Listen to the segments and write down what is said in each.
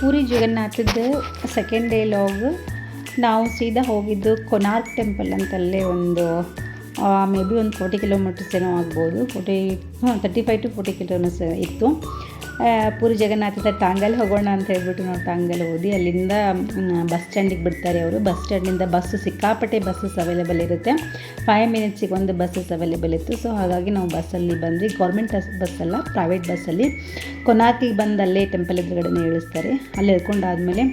ಪೂರಿ ಜಗನ್ನಾಥದ second day log. ನಾವು ಸೀದಾ ಹೋಗಿದ್ದು ಕೊನಾರ್ಕ್ ಟೆಂಪಲ್ ಅಂತಲ್ಲೇ ಒಂದು ಮೇ ಬಿ ಒಂದು 40 ಕಿಲೋಮೀಟರ್ಸ್ ಏನೋ ಆಗ್ಬೋದು, 35 to 40 ಕಿಲೋಮೀಟರ್ಸ್ ಇತ್ತು. ಪೂರಿ ಜಗನ್ನಾಥದ ಟಾಂಗಲ್ಲಿ ಹೋಗೋಣ ಅಂತ ಹೇಳ್ಬಿಟ್ಟು ನಾವು ಟಾಂಗಲ್ಲಿ ಹೋದಿ. ಅಲ್ಲಿಂದ ಬಸ್ ಸ್ಟ್ಯಾಂಡಿಗೆ ಬಿಡ್ತಾರೆ ಅವರು. ಬಸ್ ಸ್ಟ್ಯಾಂಡಿಂದ ಬಸ್ಸು ಸಿಕ್ಕಾಪಟ್ಟೆ ಬಸ್ಸಸ್ ಅವೈಲೇಬಲ್ ಇರುತ್ತೆ. 5 ಮಿನಿಟ್ಸಿಗೆ ಒಂದು ಬಸ್ಸಸ್ ಅವೈಲೇಬಲ್ ಇತ್ತು. ಸೊ ಹಾಗಾಗಿ ನಾವು ಬಸ್ಸಲ್ಲಿ ಬಂದ್ವಿ. ಗೌರ್ಮೆಂಟ್ ಬಸ್ಸಲ್ಲ, ಪ್ರೈವೇಟ್ ಬಸ್ಸಲ್ಲಿ. ಕೊನಾರ್ಕಿಗೆ ಬಂದು ಅಲ್ಲೇ ಟೆಂಪಲ್ ಎದುರುಗಡೆನೇ ಇಳಿಸ್ತಾರೆ. ಅಲ್ಲಿ ಇಳ್ಕೊಂಡಾದಮೇಲೆ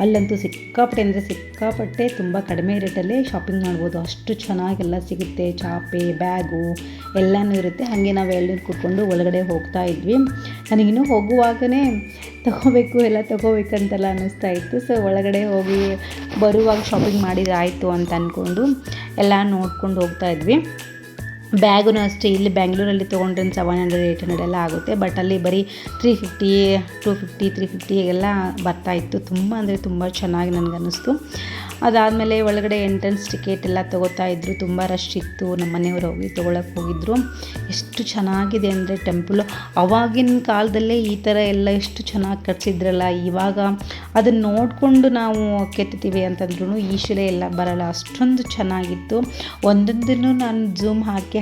ಅಲ್ಲಂತೂ ಸಿಕ್ಕಾಪಟ್ಟೆ ತುಂಬ ಕಡಿಮೆ ರೇಟಲ್ಲೇ ಶಾಪಿಂಗ್ ಮಾಡ್ಬೋದು. ಅಷ್ಟು ಚೆನ್ನಾಗೆಲ್ಲ ಸಿಗುತ್ತೆ. ಚಾಪೆ, ಬ್ಯಾಗು ಎಲ್ಲನೂ ಇರುತ್ತೆ. ಹಾಗೆ ನಾವು ಎಳ್ನೀರು ಕುಟ್ಕೊಂಡು ಒಳಗಡೆ ಹೋಗ್ತಾ ಇದ್ವಿ. ನನಗಿನ್ನೂ ಹೋಗುವಾಗಲೇ ಎಲ್ಲ ತೊಗೋಬೇಕಂತೆಲ್ಲ ಅನ್ನಿಸ್ತಾ ಇತ್ತು. ಸೊ ಒಳಗಡೆ ಹೋಗಿ ಬರುವಾಗ ಶಾಪಿಂಗ್ ಮಾಡಿದ್ರೆ ಆಯಿತು ಅಂತ ಅಂದ್ಕೊಂಡು ಎಲ್ಲ ನೋಡ್ಕೊಂಡು ಹೋಗ್ತಾ ಇದ್ವಿ. ಬ್ಯಾಗೂ ಅಷ್ಟೇ, ಇಲ್ಲಿ ಬ್ಯಾಂಗ್ಳೂರಲ್ಲಿ ತೊಗೊಂಡ್ರೆ 700, 800 ಎಲ್ಲ ಆಗುತ್ತೆ. ಬಟ್ ಅಲ್ಲಿ ಬರೀ 350, 250, 350 ಎಲ್ಲ ಬರ್ತಾಯಿತ್ತು. ತುಂಬ ಚೆನ್ನಾಗಿ ನನಗನ್ನಿಸ್ತು. ಅದಾದಮೇಲೆ ಒಳಗಡೆ ಎಂಟ್ರೆನ್ಸ್ ಟಿಕೆಟ್ ಎಲ್ಲ ತೊಗೋತಾಯಿದ್ರು. ತುಂಬ ರಶ್ ಇತ್ತು. ನಮ್ಮ ಮನೆಯವರು ಹೋಗಿ ತೊಗೊಳಕ್ಕೆ ಹೋಗಿದ್ರು. ಎಷ್ಟು ಚೆನ್ನಾಗಿದೆ ಅಂದರೆ ಟೆಂಪಲು. ಆವಾಗಿನ ಕಾಲದಲ್ಲೇ ಈ ಥರ ಎಲ್ಲ ಎಷ್ಟು ಚೆನ್ನಾಗಿ ಕಟ್ಸಿದ್ರಲ್ಲ. ಇವಾಗ ಅದನ್ನು ನೋಡಿಕೊಂಡು ನಾವು ಕೆತ್ತೀವಿ ಅಂತಂದ್ರೂ ಈ ಶಿಲೆ ಎಲ್ಲ ಬರಲ್ಲ. ಅಷ್ಟೊಂದು ಚೆನ್ನಾಗಿತ್ತು. ಒಂದೊಂದನ್ನು ನಾನು ಝೂಮ್ ಹಾಕಿ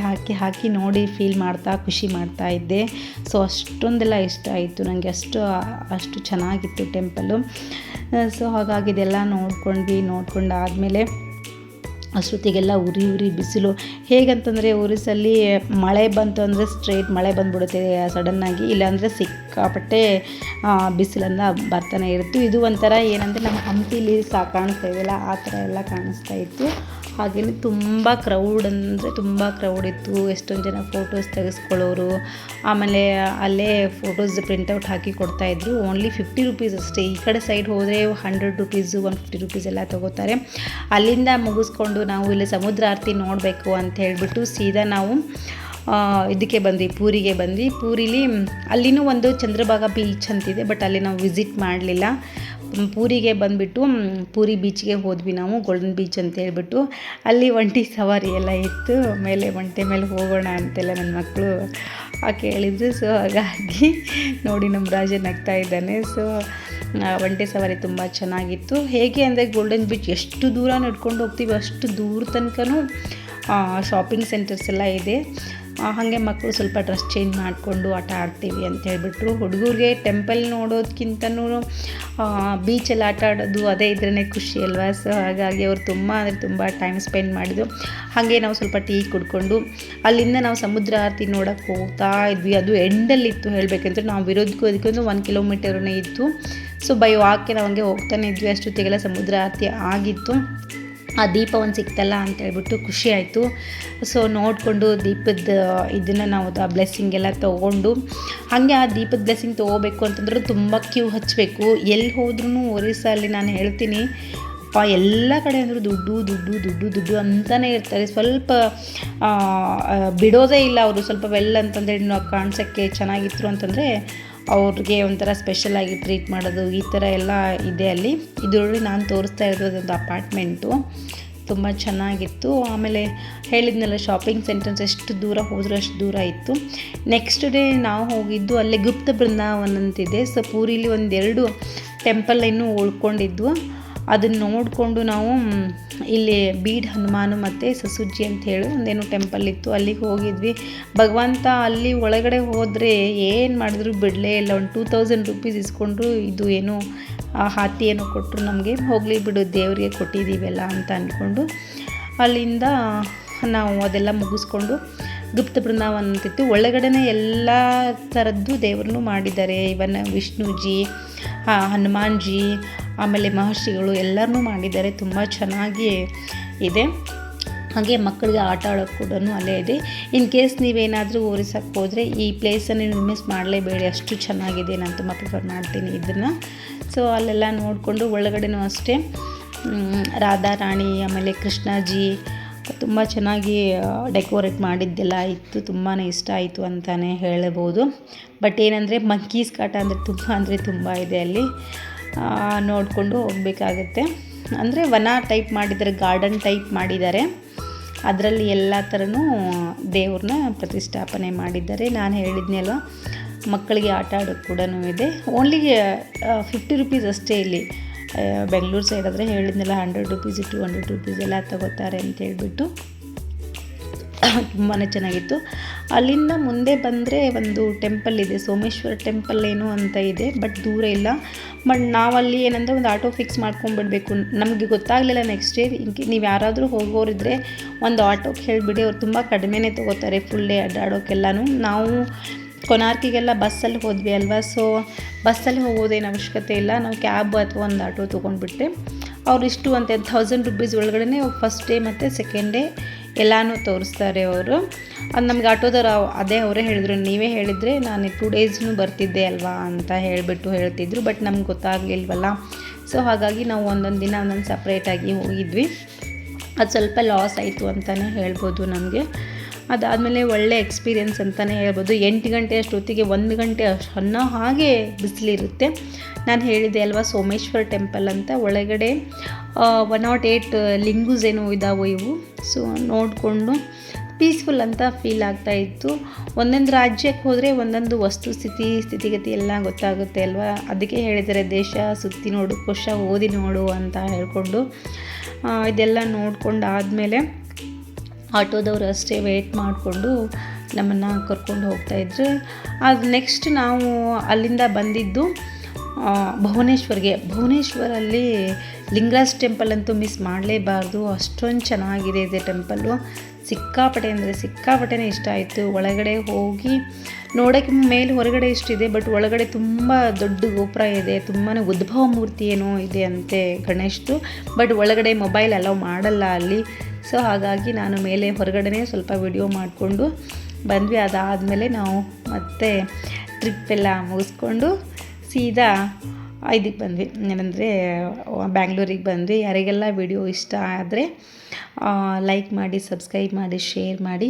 ನೋಡಿ ಫೀಲ್ ಮಾಡ್ತಾ ಖುಷಿ ಮಾಡ್ತಾ ಇದ್ದೆ. ಸೊ ಅಷ್ಟೊಂದೆಲ್ಲ ಇಷ್ಟ ಆಯಿತು ನನಗೆ. ಅಷ್ಟು ಚೆನ್ನಾಗಿತ್ತು ಟೆಂಪಲು. ಸೊ ಹಾಗಾಗಿ ಇದೆಲ್ಲ ನೋಡ್ಕೊಂಡಾದಮೇಲೆ ಅಷ್ಟೊತ್ತಿಗೆಲ್ಲ ಉರಿ ಬಿಸಿಲು. ಹೇಗಂತಂದರೆ ಉರಿಸಲ್ಲಿ ಮಳೆ ಬಂತು ಅಂದರೆ ಸ್ಟ್ರೇಟ್ ಮಳೆ ಬಂದುಬಿಡುತ್ತೆ ಸಡನ್ನಾಗಿ, ಇಲ್ಲಾಂದರೆ ಸಿಕ್ಕಾಪಟ್ಟೆ ಬಿಸಿಲನ್ನು ಬರ್ತಾನೆ ಇರುತ್ತೆ. ಇದು ಒಂಥರ ಏನಂದರೆ ನಮ್ಮ ಹಂಪಿಲಿ ಕಾಣಿಸ್ತಾ ಇದೆಯಲ್ಲ ಆ ಥರ ಎಲ್ಲ ಕಾಣಿಸ್ತಾ ಇತ್ತು. ಹಾಗೆಯೇ ತುಂಬ ಕ್ರೌಡ್ ಇತ್ತು. ಎಷ್ಟೊಂದು ಜನ ಫೋಟೋಸ್ ತೆಗೆಸ್ಕೊಳ್ಳೋರು. ಆಮೇಲೆ ಅಲ್ಲೇ ಫೋಟೋಸ್ ಪ್ರಿಂಟೌಟ್ ಹಾಕಿ ಕೊಡ್ತಾಯಿದ್ರು. ಓನ್ಲಿ 50 ರೂಪೀಸ್ ಅಷ್ಟೇ. ಈ ಕಡೆ ಸೈಡ್ ಹೋದರೆ 100 ರೂಪೀಸು, 150 ರೂಪೀಸ್ ಎಲ್ಲ ತೊಗೋತಾರೆ. ಅಲ್ಲಿಂದ ಮುಗಿಸ್ಕೊಂಡು ನಾವು ಇಲ್ಲಿ ಸಮುದ್ರ ಆರತಿ ನೋಡಬೇಕು ಅಂತ ಹೇಳಿಬಿಟ್ಟು ಸೀದಾ ನಾವು ಇದಕ್ಕೆ ಬಂದ್ವಿ, ಪೂರಿಗೆ ಬಂದ್ವಿ. ಪೂರಿಲಿ ಅಲ್ಲಿನೂ ಒಂದು ಚಂದ್ರಭಾಗ ಬೀಚ್ ಅಂತಿದೆ, ಬಟ್ ಅಲ್ಲಿ ನಾವು ವಿಸಿಟ್ ಮಾಡಲಿಲ್ಲ. ಪೂರಿಗೆ ಬಂದುಬಿಟ್ಟು ಪೂರಿ ಬೀಚ್ಗೆ ಹೋದ್ವಿ ನಾವು, ಗೋಲ್ಡನ್ ಬೀಚ್ ಅಂತ ಹೇಳ್ಬಿಟ್ಟು. ಅಲ್ಲಿ ಒಂಟಿ ಸವಾರಿ ಎಲ್ಲ ಇತ್ತು. ಒಂಟೆ ಮೇಲೆ ಹೋಗೋಣ ಅಂತೆಲ್ಲ ನನ್ನ ಮಕ್ಕಳು ಕೇಳಿದ್ರು. ಸೊ ಹಾಗಾಗಿ ನೋಡಿ ನಮ್ಮ ರಾಜ ನಗ್ತಾ ಇದ್ದಾನೆ. ಸೊ ಒಂಟೆ ಸವಾರಿ ತುಂಬ ಚೆನ್ನಾಗಿತ್ತು. ಹೇಗೆ ಅಂದರೆ ಗೋಲ್ಡನ್ ಬೀಚ್ ಎಷ್ಟು ದೂರ ನಡ್ಕೊಂಡು ಹೋಗ್ತೀವಿ ಅಷ್ಟು ದೂರ ತನಕನೂ ಶಾಪಿಂಗ್ ಸೆಂಟರ್ಸ್ ಎಲ್ಲ ಇದೆ. ಹಾಗೆ ಮಕ್ಕಳು ಸ್ವಲ್ಪ ಡ್ರೆಸ್ ಚೇಂಜ್ ಮಾಡಿಕೊಂಡು ಆಟ ಆಡ್ತೀವಿ ಅಂತ ಹೇಳ್ಬಿಟ್ರು. ಹುಡುಗರಿಗೆ ಟೆಂಪಲ್ ನೋಡೋದಕ್ಕಿಂತನೂ ಬೀಚಲ್ಲಿ ಆಟ ಆಡೋದು ಅದೇ ಇದ್ರೇ ಖುಷಿ ಅಲ್ವಾ. ಸೊ ಹಾಗಾಗಿ ಅವರು ತುಂಬ ಟೈಮ್ ಸ್ಪೆಂಡ್ ಮಾಡಿದ್ರು. ಹಾಗೆ ನಾವು ಸ್ವಲ್ಪ ಟೀ ಕುಡ್ಕೊಂಡು ಅಲ್ಲಿಂದ ನಾವು ಸಮುದ್ರ ಆರತಿ ನೋಡೋಕ್ಕೆ ಹೋಗ್ತಾ ಇದ್ವಿ. ಅದು ಎಂಡಲ್ಲಿತ್ತು ಹೇಳಬೇಕಂದ್ರೆ. ನಾವು ಅದಕ್ಕೊಂದು 1 ಕಿಲೋಮೀಟರ್ನೇ ಇತ್ತು. ಸೊ ಬೈ ವಾಕ್ಗೆ ನಾವು ಹಂಗೆ ಹೋಗ್ತಾನೆ ಇದ್ವಿ. ಅಷ್ಟೊತ್ತಿಗೆಲ್ಲ ಸಮುದ್ರ ಆರತಿ ಆಗಿತ್ತು. ಆ ದೀಪ ಒಂದು ಸಿಕ್ತಲ್ಲ ಅಂತ ಹೇಳ್ಬಿಟ್ಟು ಖುಷಿ ಆಯಿತು. ಸೊ ನೋಡಿಕೊಂಡು ದೀಪದ ಇದನ್ನು ನಾವು ಬ್ಲೆಸ್ಸಿಂಗ್ ಎಲ್ಲ ತೊಗೊಂಡು, ಹಾಗೆ ಆ ದೀಪದ ಬ್ಲೆಸ್ಸಿಂಗ್ ತೊಗೋಬೇಕು ಅಂತಂದ್ರೆ ತುಂಬ ಕ್ಯೂ ಹಚ್ಚಬೇಕು. ಎಲ್ಲಿ ಹೋದ್ರೂ ಒರಿಸ್ಸಲ್ಲಿ ನಾನು ಹೇಳ್ತೀನಿ ಎಲ್ಲ ಕಡೆ ಅಂದರೂ ದುಡ್ಡು ಅಂತಲೇ ಇರ್ತಾರೆ. ಸ್ವಲ್ಪ ಬಿಡೋದೇ ಇಲ್ಲ ಅವರು. ಸ್ವಲ್ಪ ಅಂತಂದರೆ ಕಾಣಿಸೋಕ್ಕೆ ಚೆನ್ನಾಗಿತ್ತು ಅಂತಂದರೆ ಅವ್ರಿಗೆ ಒಂಥರ ಸ್ಪೆಷಲಾಗಿ ಟ್ರೀಟ್ ಮಾಡೋದು ಈ ಥರ ಎಲ್ಲ ಇದೆ ಅಲ್ಲಿ. ಇದರಲ್ಲಿ ನಾನು ತೋರಿಸ್ತಾ ಇರೋದು ಒಂದು ಅಪಾರ್ಟ್ಮೆಂಟು. ತುಂಬ ಚೆನ್ನಾಗಿತ್ತು. ಆಮೇಲೆ ಹೇಳಿದ್ನಲ್ಲ ಶಾಪಿಂಗ್ ಸೆಂಟರ್ಸ್ ಎಷ್ಟು ದೂರ ಹೋದರೂ ಅಷ್ಟು ದೂರ ಇತ್ತು. ನೆಕ್ಸ್ಟ್ ಡೇ ನಾವು ಹೋಗಿದ್ದು ಅಲ್ಲೇ ಗುಪ್ತ ಬೃಂದಾವನ ಅಂತಿದೆ. ಸೊ ಪೂರಿಲಿ 1-2 ಟೆಂಪಲ್ ಇನ್ನೂ ಉಳ್ಕೊಂಡಿದ್ವು. ಅದನ್ನು ನೋಡಿಕೊಂಡು ನಾವು ಇಲ್ಲಿ ಬೀಡ್ ಹನುಮಾನು ಮತ್ತು ಸಸುಜ್ಜಿ ಅಂತ ಹೇಳಿ ಒಂದೇನೋ ಟೆಂಪಲ್ ಇತ್ತು, ಅಲ್ಲಿಗೆ ಹೋಗಿದ್ವಿ. ಭಗವಂತ ಅಲ್ಲಿ ಒಳಗಡೆ ಹೋದರೆ ಏನು ಮಾಡಿದ್ರು ಬಿಡಲೇ ಇಲ್ಲ. ಒಂದು 2000 ರೂಪೀಸ್ ಇಸ್ಕೊಂಡ್ರು. ಇದು ಏನೋ ಹಾತಿ ಏನೋ ಕೊಟ್ಟರು ನಮಗೆ. ಹೋಗಲಿ ಬಿಡು, ದೇವರಿಗೆ ಕೊಟ್ಟಿದ್ದೀವಲ್ಲ ಅಂತ ಅಂದ್ಕೊಂಡು ಅಲ್ಲಿಂದ ನಾವು ಅದೆಲ್ಲ ಮುಗಿಸ್ಕೊಂಡು ಗುಪ್ತ ಬೃಂದಾವನ ಅಂತಿತ್ತು. ಒಳಗಡೆನೇ ಎಲ್ಲ ಥರದ್ದು ದೇವ್ರನ್ನೂ ಮಾಡಿದ್ದಾರೆ. ಇವನ್ ವಿಷ್ಣುಜಿ, ಹನುಮಾನ್ಜಿ, ಆಮೇಲೆ ಮಹರ್ಷಿಗಳು ಎಲ್ಲರನ್ನೂ ಮಾಡಿದ್ದಾರೆ. ತುಂಬ ಚೆನ್ನಾಗಿ ಇದೆ. ಹಾಗೆ ಮಕ್ಕಳಿಗೆ ಆಟ ಆಡೋಕ್ಕೆ ಕೂಡ ಅಲ್ಲೇ ಇದೆ. ಇನ್ ಕೇಸ್ ನೀವೇನಾದರೂ ಒರಿಸ್ಸಕ್ಕೆ ಹೋದರೆ ಈ ಪ್ಲೇಸನ್ನು ನೀವು ಮಿಸ್ ಮಾಡಲೇಬೇಡಿ, ಅಷ್ಟು ಚೆನ್ನಾಗಿದೆ. ನಾನು ತುಂಬ ಪ್ರಿಫರ್ ಮಾಡ್ತೀನಿ ಇದನ್ನು. ಸೊ ಅಲ್ಲೆಲ್ಲ ನೋಡಿಕೊಂಡು ಒಳಗಡೆನೂ ಅಷ್ಟೇ ರಾಧಾ ರಾಣಿ ಆಮೇಲೆ ಕೃಷ್ಣಾಜಿ ತುಂಬ ಚೆನ್ನಾಗಿ ಡೆಕೋರೇಟ್ ಮಾಡಿದ್ದೆಲ್ಲ ಇತ್ತು. ತುಂಬಾ ಇಷ್ಟ ಆಯಿತು ಅಂತಲೇ ಹೇಳಬಹುದು. ಬಟ್ ಏನಂದರೆ ಮಂಕೀಸ್ ಕಾಟ ಅಂದರೆ ತುಂಬ ಇದೆ ಅಲ್ಲಿ. ನೋಡಿಕೊಂಡು ಹೋಗಬೇಕಾಗತ್ತೆ. ಅಂದರೆ ವನ ಟೈಪ್ ಮಾಡಿದ್ದಾರೆ, ಗಾರ್ಡನ್ ಟೈಪ್ ಮಾಡಿದ್ದಾರೆ. ಅದರಲ್ಲಿ ಎಲ್ಲ ಥರನೂ ದೇವ್ರನ್ನ ಪ್ರತಿಷ್ಠಾಪನೆ ಮಾಡಿದ್ದಾರೆ. ನಾನು ಹೇಳಿದ್ನಲ್ವ ಮಕ್ಕಳಿಗೆ ಆಟ ಆಡೋಕ್ಕೆ ಕೂಡ ಇದೆ. ಓನ್ಲಿ 50 ರುಪೀಸ್ ಅಷ್ಟೇ ಇಲ್ಲಿ. ಬೆಂಗಳೂರು ಸೈಡ್ ಆದರೆ ಹೇಳಿದ್ನಲ್ಲ 100 ರುಪೀಸ್ 200 ರುಪೀಸ್ ಎಲ್ಲ ತಗೋತಾರೆ ಅಂತ ಹೇಳ್ಬಿಟ್ಟು ತುಂಬಾ ಚೆನ್ನಾಗಿತ್ತು. ಅಲ್ಲಿಂದ ಮುಂದೆ ಬಂದರೆ ಒಂದು ಟೆಂಪಲ್ ಇದೆ, ಸೋಮೇಶ್ವರ ಟೆಂಪಲ್ ಏನು ಅಂತ ಇದೆ, ಬಟ್ ದೂರ ಇಲ್ಲ. ಬಟ್ ನಾವಲ್ಲಿ ಏನಂದರೆ ಒಂದು ಆಟೋ ಫಿಕ್ಸ್ ಮಾಡ್ಕೊಂಡ್ಬಿಡ್ಬೇಕು. ನಮಗೆ ಗೊತ್ತಾಗಲಿಲ್ಲ ನೆಕ್ಸ್ಟ್ ಡೇ. ನೀವು ಯಾರಾದರೂ ಹೋಗೋರಿದ್ರೆ ಒಂದು ಆಟೋಗೆ ಹೇಳಿಬಿಡಿ, ಅವ್ರು ತುಂಬ ಕಡಿಮೆನೇ ತೊಗೋತಾರೆ ಫುಲ್ ಡೇ ಅಡ್ಡಾಡೋಕ್ಕೆಲ್ಲನೂ. ನಾವು ಕೊನಾರ್ಕಿಗೆಲ್ಲ ಬಸ್ಸಲ್ಲಿ ಹೋದ್ವಿ ಅಲ್ವಾ, ಸೊ ಬಸ್ಸಲ್ಲಿ ಹೋಗೋದೇನು ಅವಶ್ಯಕತೆ ಇಲ್ಲ. ನಾವು ಕ್ಯಾಬ್ ಅಥವಾ ಒಂದು ಆಟೋ ತೊಗೊಂಡ್ಬಿಟ್ಟೆ. ಅವ್ರು ಇಷ್ಟು ಅಂತ 1000 ರುಪೀಸ್ ಒಳಗಡೆ ಫಸ್ಟ್ ಡೇ ಮತ್ತು ಸೆಕೆಂಡ್ ಡೇ ಎಲ್ಲನೂ ತೋರಿಸ್ತಾರೆ ಅವರು. ಅದು ನಮ್ಗೆ ಆಟೋದವ್ರು ಅದೇ ಅವರೇ ಹೇಳಿದ್ರು, ನೀವೇ ಹೇಳಿದರೆ ನಾನು 2 ಡೇಸ್ನೂ ಬರ್ತಿದ್ದೆ ಅಲ್ವಾ ಅಂತ ಹೇಳ್ತಿದ್ರು. ಬಟ್ ನಮ್ಗೆ ಗೊತ್ತಾಗಲಿಲ್ವಲ್ಲ, ಸೊ ಹಾಗಾಗಿ ನಾವು ಒಂದೊಂದು ದಿನ ಒಂದೊಂದು ಸಪ್ರೇಟಾಗಿ ಹೋಗಿದ್ವಿ. ಅದು ಸ್ವಲ್ಪ ಲಾಸ್ ಆಯಿತು ಅಂತಲೇ ಹೇಳ್ಬೋದು ನಮಗೆ. ಅದಾದಮೇಲೆ ಒಳ್ಳೆ ಎಕ್ಸ್ಪೀರಿಯೆನ್ಸ್ ಅಂತಲೇ ಹೇಳ್ಬೋದು. 8 ಗಂಟೆ ಅಷ್ಟೊತ್ತಿಗೆ 1 ಗಂಟೆ ಅನ್ನೋ ಹಾಗೆ ಬಿಸಿಲಿರುತ್ತೆ. ನಾನು ಹೇಳಿದೆ ಅಲ್ವಾ ಸೋಮೇಶ್ವರ ಟೆಂಪಲ್ ಅಂತ, ಒಳಗಡೆ 108 ಲಿಂಗೂಸ್ ಏನೋ ಇದ್ದಾವೆ ಇವು. ಸೊ ನೋಡಿಕೊಂಡು ಪೀಸ್ಫುಲ್ ಅಂತ ಫೀಲ್ ಆಗ್ತಾಯಿತ್ತು. ಒಂದೊಂದು ರಾಜ್ಯಕ್ಕೆ ಹೋದರೆ ಒಂದೊಂದು ಸ್ಥಿತಿಗತಿ ಎಲ್ಲ ಗೊತ್ತಾಗುತ್ತೆ ಅಲ್ವಾ. ಅದಕ್ಕೆ ಹೇಳಿದ್ದಾರೆ ದೇಶ ಸುತ್ತಿ ನೋಡು, ಕೋಶ ಓದಿ ನೋಡು ಅಂತ ಹೇಳ್ಕೊಂಡು. ಇದೆಲ್ಲ ನೋಡ್ಕೊಂಡು ಆದಮೇಲೆ ಆಟೋದವರು ಅಷ್ಟೇ ವೆಯ್ಟ್ ಮಾಡಿಕೊಂಡು ನಮ್ಮನ್ನು ಕರ್ಕೊಂಡು ಹೋಗ್ತಾಯಿದ್ರು. ಅದು ನೆಕ್ಸ್ಟ್ ನಾವು ಅಲ್ಲಿಂದ ಬಂದಿದ್ದು ಭುವನೇಶ್ವರಲ್ಲಿ ಲಿಂಗರಾಜ್ ಟೆಂಪಲ್ ಅಂತೂ ಮಿಸ್ ಮಾಡಲೇಬಾರ್ದು. ಅಷ್ಟೊಂದು ಚೆನ್ನಾಗಿದೆ ಇದೆ ಟೆಂಪಲ್ಲು. ಸಿಕ್ಕಾಪಟ್ಟೆ ಅಂದರೆ ಸಿಕ್ಕಾಪಟ್ಟೆನೇ ಇಷ್ಟ ಆಯಿತು. ಒಳಗಡೆ ಹೋಗಿ ನೋಡೋಕ್ಕೆ ಮೇಲೆ ಹೊರಗಡೆ ಇಷ್ಟಿದೆ, ಬಟ್ ಒಳಗಡೆ ತುಂಬ ದೊಡ್ಡ ಗೋಪುರ ಇದೆ. ತುಂಬಾ ಉದ್ಭವ ಮೂರ್ತಿ ಏನೋ ಇದೆ ಅಂತೆ ಗಣೇಶ್ದು, ಬಟ್ ಒಳಗಡೆ ಮೊಬೈಲ್ ಅಲೌ ಮಾಡಲ್ಲ ಅಲ್ಲಿ. ಸೊ ಹಾಗಾಗಿ ನಾನು ಮೇಲೆ ಹೊರಗಡೆ ಸ್ವಲ್ಪ ವಿಡಿಯೋ ಮಾಡಿಕೊಂಡು ಬಂದ್ವಿ. ಅದಾದಮೇಲೆ ನಾವು ಮತ್ತೆ ಟ್ರಿಪ್ಪೆಲ್ಲ ಮುಗಿಸ್ಕೊಂಡು ಸೀದಾ ಇದಕ್ಕೆ ಬಂದ್ವಿ, ಏನಂದರೆ ಬ್ಯಾಂಗ್ಳೂರಿಗೆ ಬಂದ್ವಿ. ಯಾರಿಗೆಲ್ಲ ವಿಡಿಯೋ ಇಷ್ಟ ಆದರೆ ಲೈಕ್ ಮಾಡಿ, ಸಬ್ಸ್ಕ್ರೈಬ್ ಮಾಡಿ, ಶೇರ್ ಮಾಡಿ.